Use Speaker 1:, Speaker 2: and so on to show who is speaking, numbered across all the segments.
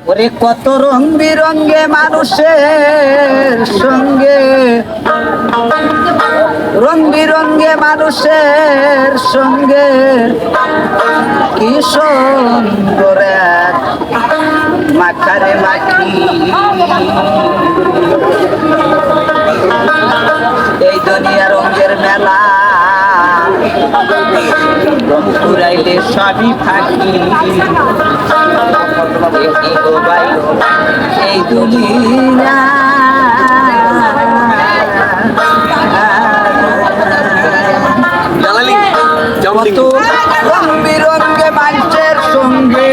Speaker 1: ওরে কত রং বিরঙ্গে মানুষের সঙ্গে, রং বিরঙ্গে মানুষের সঙ্গে কি সুন্দর এক মাখারে মাখি। এই দুনিয়া রঙের মেলা, রং পুরাইলে সবই ফাঁকি। এই দুনিয়া কত রং বিরঙ্গে মানুষের সঙ্গে,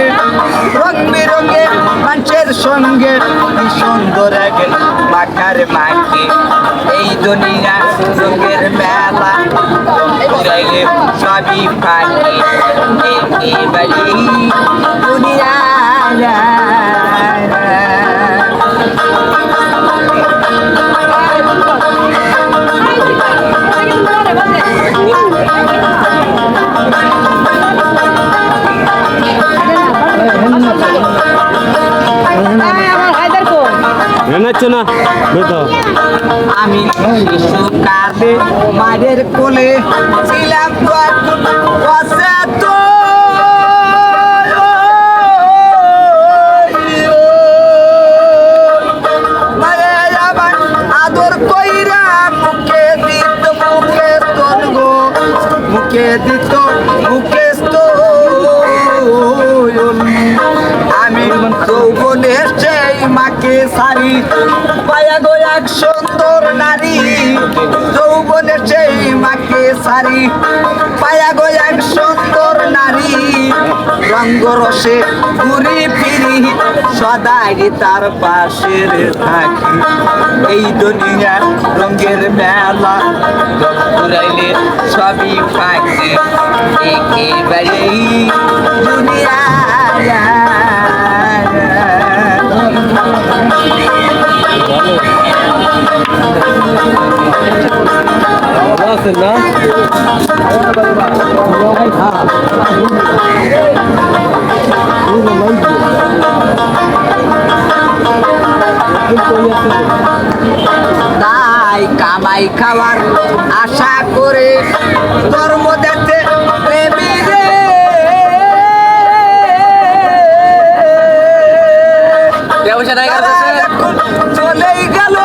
Speaker 1: রং বিরঙ্গে মানুষের সঙ্গে কি সুন্দর এক মাখার মাখি। এই দুনিয়া রঙের মেলা, পুরাইলে সবই ফাঁকি। একেবারে দুনিয়া আমি শিশুকালে মায়ের কোলে ছিলাম তো আদর কইরা মুখে দিত মুখে স্তন গো, মুখে দিত মুখে স্তন। আমি যৌবনে সেই মাকে সারি পায়া গো এক সুন্দর নারী। যৌবনে সেই মাকে সারি পায়া গো এক সুন্দর নারী। রঙ্গরসে ঘুরি ফিরি সদাই তার পাশে থাকি। এই দুনিয়া রঙের মেলা, রং পুরাইলে সবই ফাঁকি। একেবারে দুনিয়া
Speaker 2: না
Speaker 1: তাই কামাই খাওয়ার আশা করে ধর্ম দেখতে চলেই গেল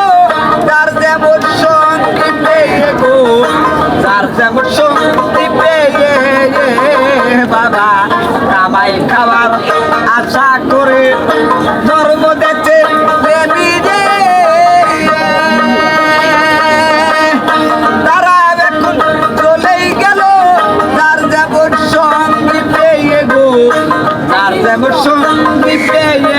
Speaker 1: তার যেমন সঙ্গী পেয়ে গো, তার যেমন সঙ্গী পেয়ে বাবা কামাই খাওয়ার আশা করে ধর্ম দেখতে তারা এখন চলেই গেল তার যেমন সঙ্গী পেয়ে গো, তার যেমন সঙ্গী পেয়ে।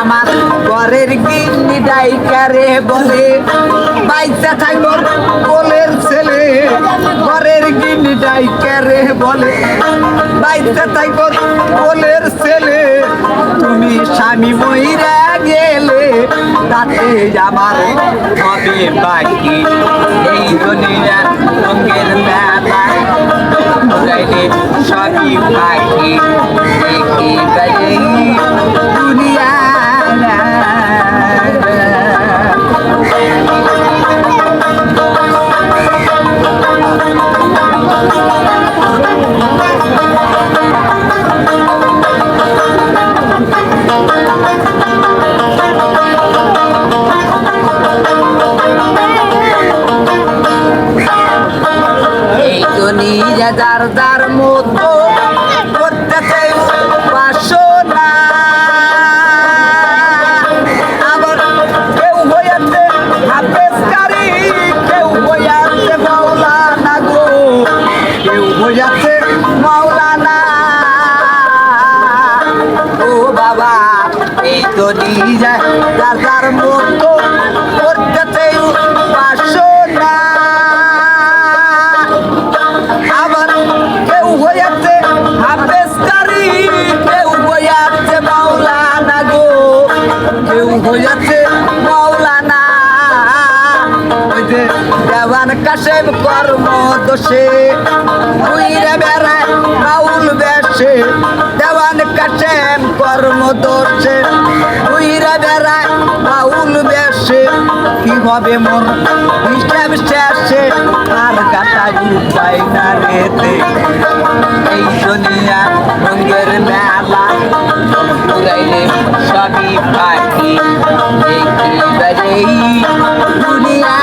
Speaker 1: আমার ঘরের গিন্নি ডাইকারে বলে বাইচা থাকবো কোলের ছেলে। ঘরের গিন্নি ডাইকারে বলে বাইচা থাকবো কোলের ছেলে। তুমি স্বামী মইরা গেলে তাতে আমার হবে বাকি। এই দুনিয়া রঙের মেলা, পুরাইলে সবই ফাঁকি। একেবারে দুনিয়া যার যার মতো করতেছে বাসনা। আবার কেউ হইয়াছে হাফেজকারী, কেউ হইয়াছে মাওলানা গো, কেউ হইয়াছে মাওলানা। ও বাবা এই তো নিজে যার যার মতো করতেছে বাসনা। আবার কেউ হইয়াছে হাফেজকারী, কেউ হইয়াছে মাওলানা গো, কেউ হইয়াছে মাওলানা। ওই যে দেওয়ান কাশেম কর্ম দোষে ঘুরে বেড়ায় বাউল বেশে। দেওয়ান জীবন কাটে কর্মদোষে উইরা বেড়ায় বাউল বেশে কি হবে মন হিসাব শেষে আর কাটাই উপায় না রেতে এই দুনিয়া রঙের মেলা ঘুরাইলে সবই পাখি একেবারেই দুনিয়া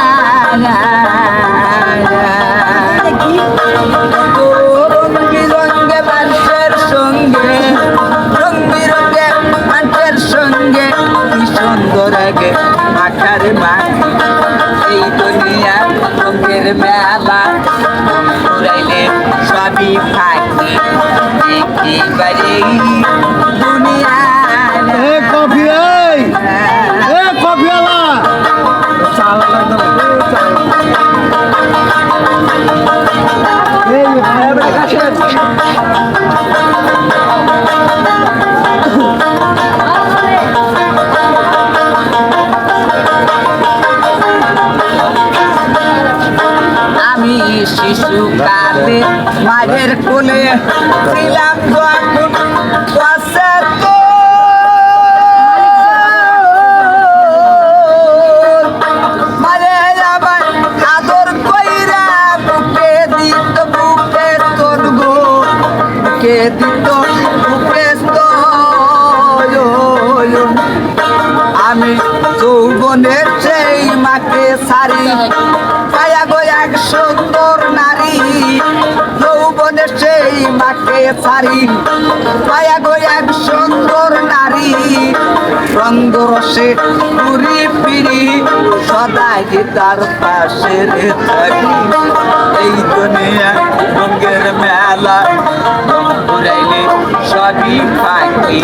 Speaker 1: রং বিরঙ্গে মানুষের সঙ্গে রং বিরঙ্গে মানুষের সঙ্গে কি সুন্দর আগে মাখার মাখি এই দুনিয়া রঙের মেলা ঘুরাইলে সবই ফাঁকি একেবারেই দুনিয়া
Speaker 2: এ কফি এ কফি আলা চাল এই ভাইয়ের কাছে
Speaker 1: আমি শিশুকালে মায়ের কোলে ছিলাম যখন বছর মারে আমার আদর কইরা বুকে দিত বুকে তোর গো বুকে দিত বুকে তোর আমি যৌবনের সেই মাকে সারি পায়া গো এক সুন্দর নারী যৌবনের সেই মাকে সারি পায়া গো এক সুন্দর নারী রঙ্গরসে ঘুরি ফিরি সদাই তার পাশে থাকি এই দুনিয়া রঙের মেলা ঘুরাইলে সবই ফাঁকি